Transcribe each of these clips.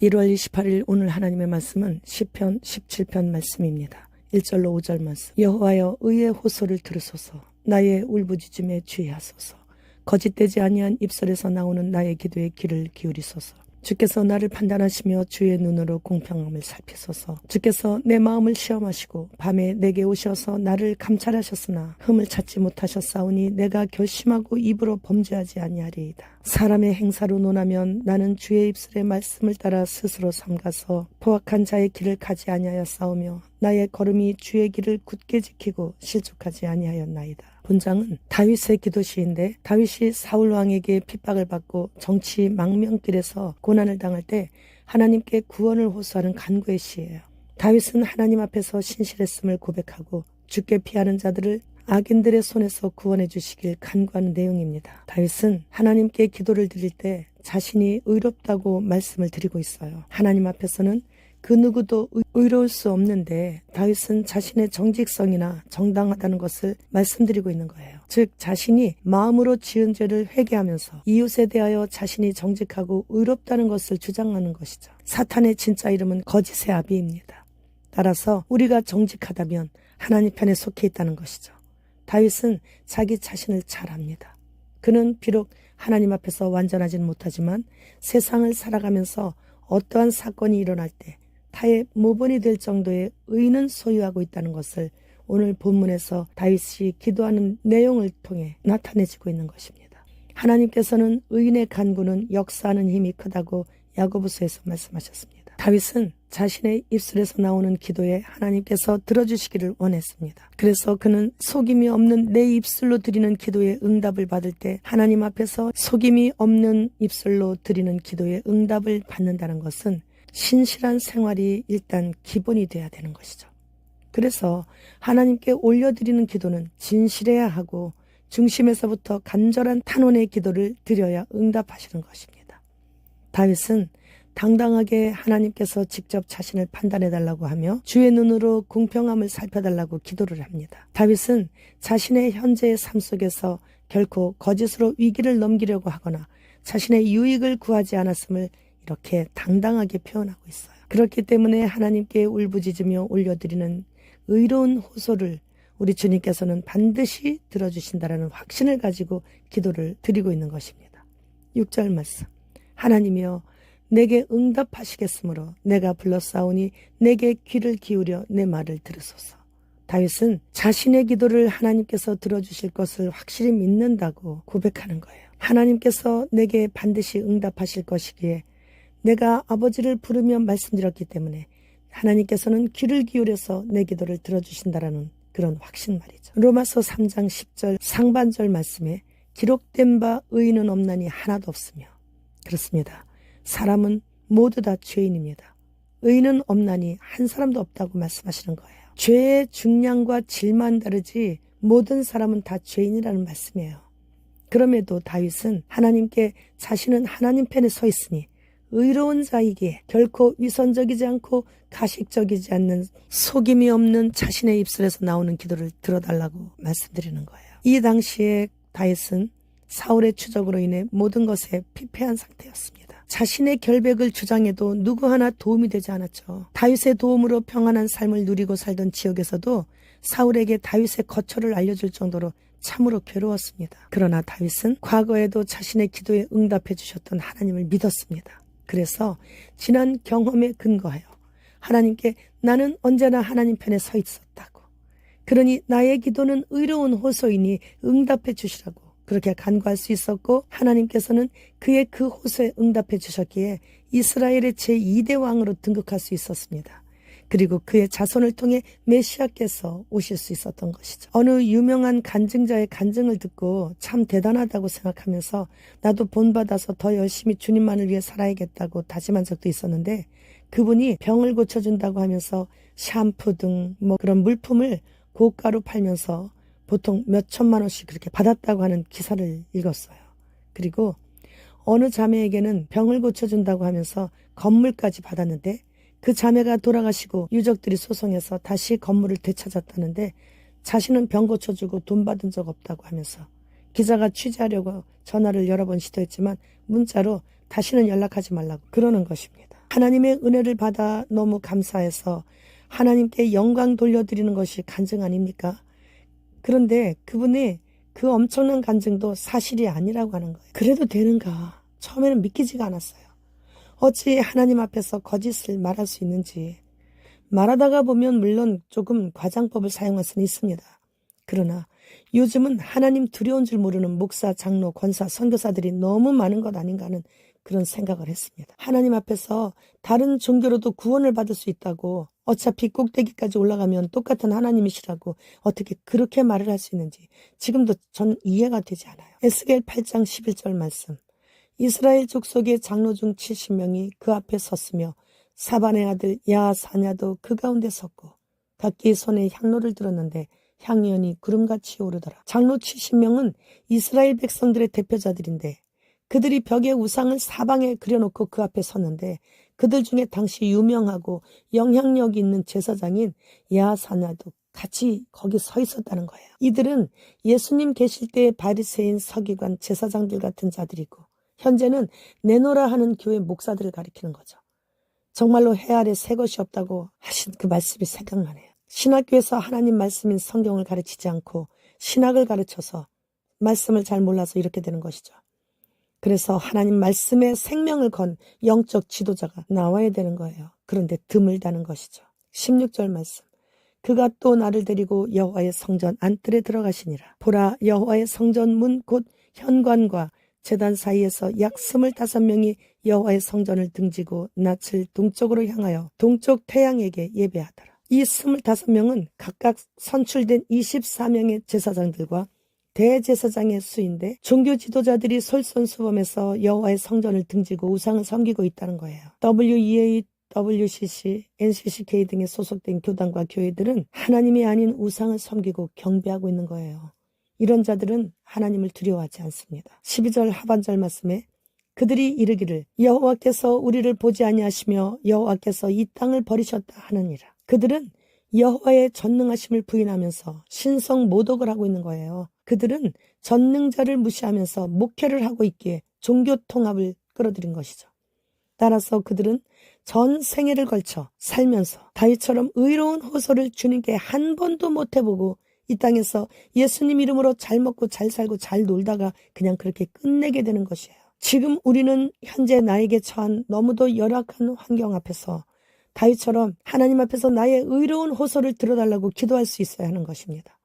1월 28일 오늘 하나님의 말씀은 시편 17편 말씀입니다. 1절로 5절 말씀. 여호와여 의의 호소를 들으소서. 나의 울부짖음에 주의하소서. 거짓되지 아니한 입술에서 나오는 나의 기도에 귀를 기울이소서. 주께서 나를 판단하시며 주의 눈으로 공평함을 살피소서. 주께서 내 마음을 시험하시고 밤에 내게 오셔서 나를 감찰하셨으나 흠을 찾지 못하셨사오니 내가 결심하고 입으로 범죄하지 아니하리이다. 사람의 행사로 논하면 나는 주의 입술의 말씀을 따라 스스로 삼가서 포악한 자의 길을 가지 아니하였사오며 나의 걸음이 주의 길을 굳게 지키고 실족하지 아니하였나이다. 본장은 다윗의 기도시인데, 다윗이 사울 왕에게 핍박을 받고 정치 망명길에서 고난을 당할 때 하나님께 구원을 호소하는 간구의 시예요. 다윗은 하나님 앞에서 신실했음을 고백하고 주께 피하는 자들을 악인들의 손에서 구원해 주시길 간구하는 내용입니다. 다윗은 하나님께 기도를 드릴 때 자신이 의롭다고 말씀을 드리고 있어요. 하나님 앞에서는 그 누구도 의로울 수 없는데 다윗은 자신의 정직성이나 정당하다는 것을 말씀드리고 있는 거예요. 즉 자신이 마음으로 지은 죄를 회개하면서 이웃에 대하여 자신이 정직하고 의롭다는 것을 주장하는 것이죠. 사탄의 진짜 이름은 거짓의 아비입니다. 따라서 우리가 정직하다면 하나님 편에 속해 있다는 것이죠. 다윗은 자기 자신을 잘 압니다. 그는 비록 하나님 앞에서 완전하지는 못하지만 세상을 살아가면서 어떠한 사건이 일어날 때 타의 모본이 될 정도의 의는 소유하고 있다는 것을 오늘 본문에서 다윗이 기도하는 내용을 통해 나타내지고 있는 것입니다. 하나님께서는 의인의 간구는 역사하는 힘이 크다고 야고보서에서 말씀하셨습니다. 다윗은 자신의 입술에서 나오는 기도에 하나님께서 들어주시기를 원했습니다. 그래서 그는 속임이 없는 내 입술로 드리는 기도에 응답을 받을 때 하나님 앞에서 속임이 없는 입술로 드리는 기도에 응답을 받는다는 것은 신실한 생활이 일단 기본이 돼야 되는 것이죠. 그래서 하나님께 올려드리는 기도는 진실해야 하고 중심에서부터 간절한 탄원의 기도를 드려야 응답하시는 것입니다. 다윗은 당당하게 하나님께서 직접 자신을 판단해달라고 하며 주의 눈으로 공평함을 살펴달라고 기도를 합니다. 다윗은 자신의 현재의 삶 속에서 결코 거짓으로 위기를 넘기려고 하거나 자신의 유익을 구하지 않았음을 이렇게 당당하게 표현하고 있어요. 그렇기 때문에 하나님께 울부짖으며 올려드리는 의로운 호소를 우리 주님께서는 반드시 들어주신다라는 확신을 가지고 기도를 드리고 있는 것입니다. 6절 말씀. 하나님이여 내게 응답하시겠으므로 내가 불렀사오니 내게 귀를 기울여 내 말을 들으소서. 다윗은 자신의 기도를 하나님께서 들어주실 것을 확실히 믿는다고 고백하는 거예요. 하나님께서 내게 반드시 응답하실 것이기에 내가 아버지를 부르며 말씀드렸기 때문에 하나님께서는 귀를 기울여서 내 기도를 들어주신다라는 그런 확신 말이죠. 로마서 3장 10절 상반절 말씀에 기록된 바 의인은 없나니 하나도 없으며, 그렇습니다. 사람은 모두 다 죄인입니다. 의인은 없나니 한 사람도 없다고 말씀하시는 거예요. 죄의 중량과 질만 다르지 모든 사람은 다 죄인이라는 말씀이에요. 그럼에도 다윗은 하나님께 자신은 하나님 편에 서 있으니 의로운 자이기에 결코 위선적이지 않고 가식적이지 않는 속임이 없는 자신의 입술에서 나오는 기도를 들어달라고 말씀드리는 거예요. 이 당시에 다윗은 사울의 추적으로 인해 모든 것에 피폐한 상태였습니다. 자신의 결백을 주장해도 누구 하나 도움이 되지 않았죠. 다윗의 도움으로 평안한 삶을 누리고 살던 지역에서도 사울에게 다윗의 거처를 알려줄 정도로 참으로 괴로웠습니다. 그러나 다윗은 과거에도 자신의 기도에 응답해 주셨던 하나님을 믿었습니다. 그래서 지난 경험에 근거하여 하나님께 나는 언제나 하나님 편에 서 있었다고, 그러니 나의 기도는 의로운 호소이니 응답해 주시라고 그렇게 간구할 수 있었고, 하나님께서는 그의 그 호소에 응답해 주셨기에 이스라엘의 제2대 왕으로 등극할 수 있었습니다. 그리고 그의 자손을 통해 메시아께서 오실 수 있었던 것이죠. 어느 유명한 간증자의 간증을 듣고 참 대단하다고 생각하면서 나도 본받아서 더 열심히 주님만을 위해 살아야겠다고 다짐한 적도 있었는데, 그분이 병을 고쳐준다고 하면서 샴푸 등 그런 물품을 고가로 팔면서 보통 몇 천만 원씩 그렇게 받았다고 하는 기사를 읽었어요. 그리고 어느 자매에게는 병을 고쳐준다고 하면서 건물까지 받았는데 그 자매가 돌아가시고 유족들이 소송해서 다시 건물을 되찾았다는데 자신은 병 고쳐주고 돈 받은 적 없다고 하면서 기자가 취재하려고 전화를 여러 번 시도했지만 문자로 다시는 연락하지 말라고 그러는 것입니다. 하나님의 은혜를 받아 너무 감사해서 하나님께 영광 돌려드리는 것이 간증 아닙니까? 그런데 그분의 그 엄청난 간증도 사실이 아니라고 하는 거예요. 그래도 되는가? 처음에는 믿기지가 않았어요. 어찌 하나님 앞에서 거짓을 말할 수 있는지. 말하다가 보면 물론 조금 과장법을 사용할 수는 있습니다. 그러나 요즘은 하나님 두려운 줄 모르는 목사, 장로, 권사, 선교사들이 너무 많은 것 아닌가 하는 그런 생각을 했습니다. 하나님 앞에서 다른 종교로도 구원을 받을 수 있다고, 어차피 꼭대기까지 올라가면 똑같은 하나님이시라고 어떻게 그렇게 말을 할 수 있는지 지금도 전 이해가 되지 않아요. 에스겔 8장 11절 말씀. 이스라엘 족속의 장로 중 70명이 그 앞에 섰으며 사반의 아들 야사냐도 그 가운데 섰고 각기 손에 향로를 들었는데 향연이 구름같이 오르더라. 장로 70명은 이스라엘 백성들의 대표자들인데 그들이 벽에 우상을 사방에 그려놓고 그 앞에 섰는데 그들 중에 당시 유명하고 영향력이 있는 제사장인 야사냐도 같이 거기 서 있었다는 거예요. 이들은 예수님 계실 때의 바리새인, 서기관, 제사장들 같은 자들이고 현재는 내노라 하는 교회 목사들을 가리키는 거죠. 정말로 해 아래 새 것이 없다고 하신 그 말씀이 생각나네요. 신학교에서 하나님 말씀인 성경을 가르치지 않고 신학을 가르쳐서 말씀을 잘 몰라서 이렇게 되는 것이죠. 그래서 하나님 말씀에 생명을 건 영적 지도자가 나와야 되는 거예요. 그런데 드물다는 것이죠. 16절 말씀. 그가 또 나를 데리고 여호와의 성전 안뜰에 들어가시니라. 보라, 여호와의 성전 문 곧 현관과 제단 사이에서 약 25명이 여호와의 성전을 등지고 낯을 동쪽으로 향하여 동쪽 태양에게 예배하더라. 이 25명은 각각 선출된 24명의 제사장들과 대제사장의 수인데 종교 지도자들이 솔선수범해서 여호와의 성전을 등지고 우상을 섬기고 있다는 거예요. WEA, WCC, NCCK 등에 소속된 교단과 교회들은 하나님이 아닌 우상을 섬기고 경배하고 있는 거예요. 이런 자들은 하나님을 두려워하지 않습니다. 12절 하반절 말씀에 그들이 이르기를 여호와께서 우리를 보지 아니하시며 여호와께서 이 땅을 버리셨다 하느니라. 그들은 여호와의 전능하심을 부인하면서 신성 모독을 하고 있는 거예요. 그들은 전능자를 무시하면서 목회를 하고 있기에 종교 통합을 끌어들인 것이죠. 따라서 그들은 전 생애를 걸쳐 살면서 다윗처럼 의로운 호소를 주님께 한 번도 못 해보고 이 땅에서 예수님 이름으로 잘 먹고 잘 살고 잘 놀다가 그냥 그렇게 끝내게 되는 것이에요. 지금 우리는 현재 나에게 처한 너무도 열악한 환경 앞에서 다윗처럼 하나님 앞에서 나의 의로운 호소를 들어달라고 기도할 수 있어야 하는 것입니다.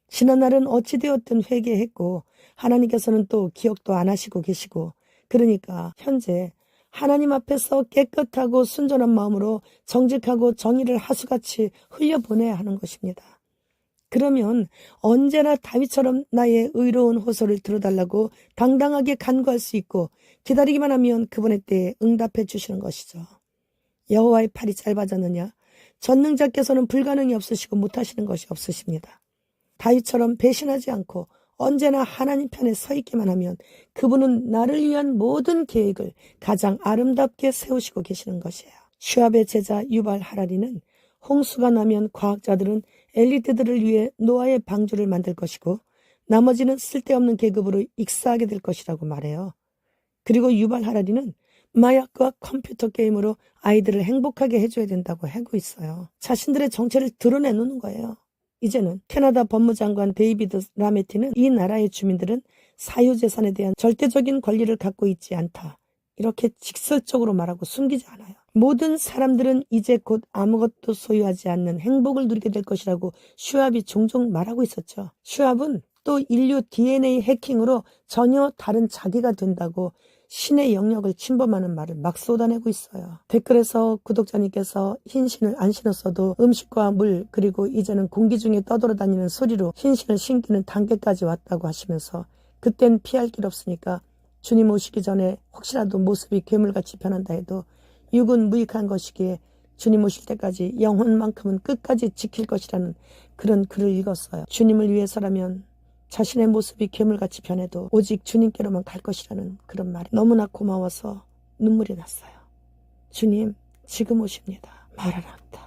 지난날은 어찌되었든 회개했고 하나님께서는 또 기억도 안 하시고 계시고 그러니까 현재 하나님 앞에서 깨끗하고 순전한 마음으로 정직하고 정의를 하수같이 흘려보내야 하는 것입니다. 그러면 언제나 다윗처럼 나의 의로운 호소를 들어달라고 당당하게 간구할 수 있고 기다리기만 하면 그분의 때에 응답해 주시는 것이죠. 여호와의 팔이 짧아졌느냐? 전능자께서는 불가능이 없으시고 못하시는 것이 없으십니다. 다윗처럼 배신하지 않고 언제나 하나님 편에 서 있기만 하면 그분은 나를 위한 모든 계획을 가장 아름답게 세우시고 계시는 것이에요. 슈압의 제자 유발 하라리는 홍수가 나면 과학자들은 엘리트들을 위해 노아의 방주를 만들 것이고 나머지는 쓸데없는 계급으로 익사하게 될 것이라고 말해요. 그리고 유발 하라리는 마약과 컴퓨터 게임으로 아이들을 행복하게 해줘야 된다고 하고 있어요. 자신들의 정체를 드러내놓는 거예요. 이제는 캐나다 법무장관 데이비드 라메티는 이 나라의 주민들은 사유재산에 대한 절대적인 권리를 갖고 있지 않다. 이렇게 직설적으로 말하고 숨기지 않아요. 모든 사람들은 이제 곧 아무것도 소유하지 않는 행복을 누리게 될 것이라고 슈압이 종종 말하고 있었죠. 슈압은 또 인류 DNA 해킹으로 전혀 다른 자기가 된다고 신의 영역을 침범하는 말을 막 쏟아내고 있어요. 댓글에서 구독자님께서 흰신을 안 신었어도 음식과 물 그리고 이제는 공기 중에 떠돌아다니는 소리로 흰신을 신기는 단계까지 왔다고 하시면서 그땐 피할 길 없으니까 주님 오시기 전에 혹시라도 모습이 괴물같이 변한다 해도 육은 무익한 것이기에 주님 오실 때까지 영혼만큼은 끝까지 지킬 것이라는 그런 글을 읽었어요. 주님을 위해서라면 자신의 모습이 괴물같이 변해도 오직 주님께로만 갈 것이라는 그런 말이 너무나 고마워서 눈물이 났어요. 주님 지금 오십니다. 마라나타.